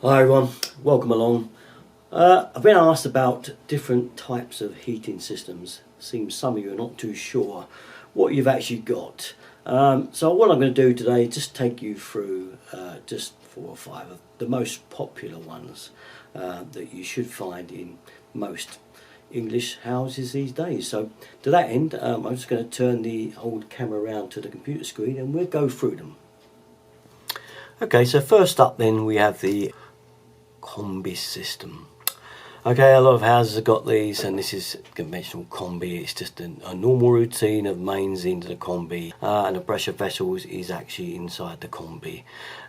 Hi everyone, welcome along. I've been asked about different types of heating systems. Seems some of you are not too sure what you've actually got. So what I'm going to do today is just take you through just 4 or 5 of the most popular ones that you should find in most English houses these days. So to that end, I'm just going to turn the old camera around to the computer screen and we'll go through them. Okay, so first up then we have the Combi system. Okay, a lot of houses have got these, and this is conventional Combi. It's just a normal routine of mains into the Combi, and the pressure vessels is actually inside the Combi.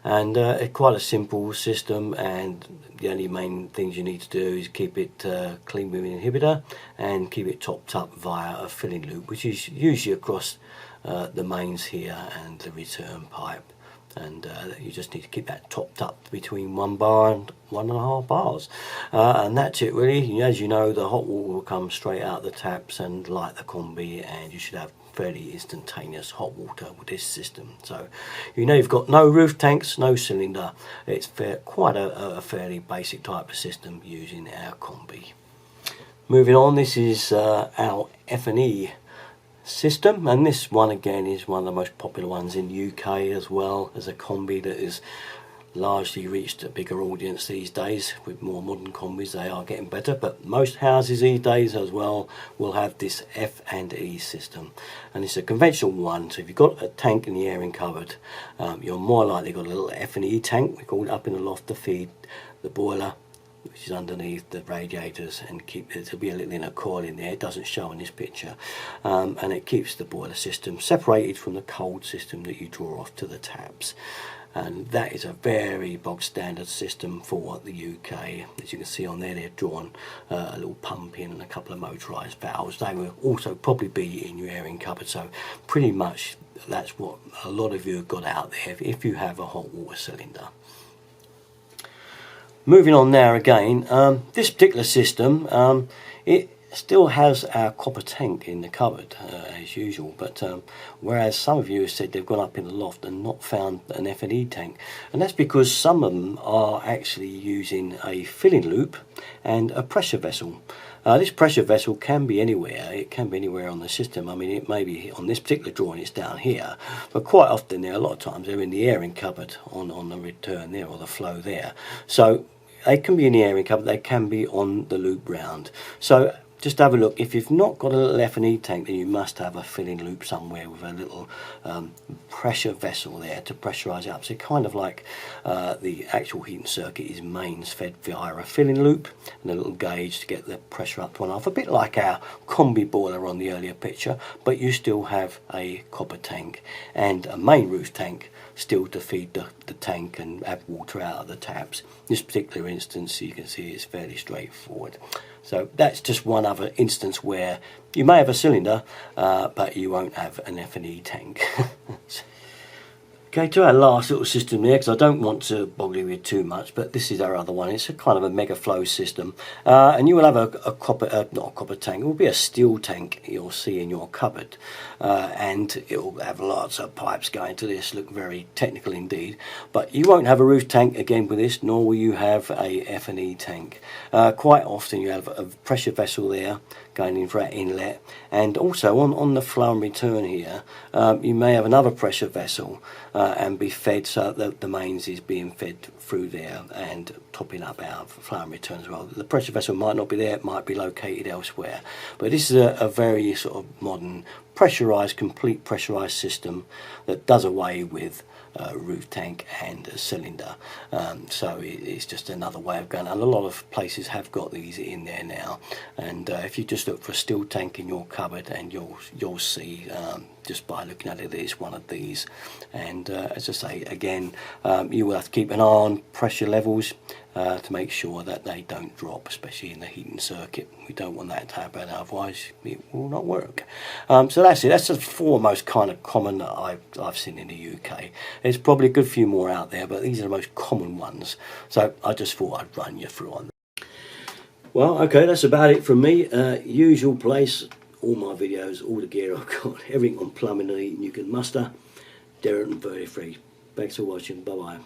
And it's quite a simple system, and the only main things you need to do is keep it clean with an inhibitor and keep it topped up via a filling loop, which is usually across the mains here and the return pipe. And you just need to keep that topped up between 1 bar and 1.5 bars, and that's it really. As you know, the hot water will come straight out the taps and light the Combi, and you should have fairly instantaneous hot water with this system. So you know you've got no roof tanks, no cylinder. It's quite a fairly basic type of system using our Combi. Moving on, this is our F&E system, and this one again is one of the most popular ones in the UK as well as a Combi that has largely reached a bigger audience these days. With more modern Combis, they are getting better, but most houses these days as well will have this F&E system, and it's a conventional one. So if you've got a tank in the airing cupboard, you're more likely got a little F&E tank, we call it, up in the loft to feed the boiler, which is underneath the radiators, and there'll be a little inner coil in there. It doesn't show in this picture, and it keeps the boiler system separated from the cold system that you draw off to the taps. And that is a very bog standard system for the UK. As you can see on there, they've drawn a little pump in and a couple of motorised valves. They will also probably be in your airing cupboard, so pretty much that's what a lot of you have got out there if you have a hot water cylinder. Moving on now again, this particular system, it still has our copper tank in the cupboard as usual, but whereas some of you have said they've gone up in the loft and not found an F&E tank, and that's because some of them are actually using a filling loop and a pressure vessel. This pressure vessel can be anywhere. It can be anywhere on the system. I mean, it may be on this particular drawing, it's down here, but quite often a lot of times they're in the airing cupboard on the return there, or the flow there. So they can be in the airing cupboard, they can be on the loop round. So just have a look. If you've not got a little F&E tank, then you must have a filling loop somewhere with a little pressure vessel there to pressurise it up. So kind of like the actual heating circuit is mains fed via a filling loop and a little gauge to get the pressure up to 1.5, a bit like our Combi boiler on the earlier picture, but you still have a copper tank and a main roof tank still to feed the tank and have water out of the taps. In this particular instance, you can see it's fairly straightforward. So that's just one other instance where you may have a cylinder, but you won't have an F&E tank. Okay, to our last little system there, because I don't want to boggle you with too much, but this is our other one. It's a kind of a Megaflow system, and you will have a copper, not a copper tank, it will be a steel tank you'll see in your cupboard, and it will have lots of pipes going to this, look very technical indeed, but you won't have a roof tank again with this, nor will you have a F&E tank. Quite often you have a pressure vessel there going in for that inlet, and also on the flow and return here, you may have another pressure vessel and be fed, so that the mains is being fed through there and topping up our flow and return as well. The pressure vessel might not be there, it might be located elsewhere, but this is a very sort of modern pressurized, complete pressurized system that does away with roof tank and a cylinder. So it's just another way of going, and a lot of places have got these in there now. And if you just look for a steel tank in your cupboard, and you'll see just by looking at it, it's one of these. And as I say again, you will have to keep an eye on pressure levels to make sure that they don't drop, especially in the heating circuit. We don't want that to happen, otherwise it will not work. So that's it. That's the 4 most kind of common that I've seen in the UK. There's probably a good few more out there, but these are the most common ones. So I just thought I'd run you through on them. Well, okay, that's about it from me. Usual place, all my videos, all the gear I've got, everything on plumbing and heating you can muster. Derek and 33. Thanks for watching. Bye bye.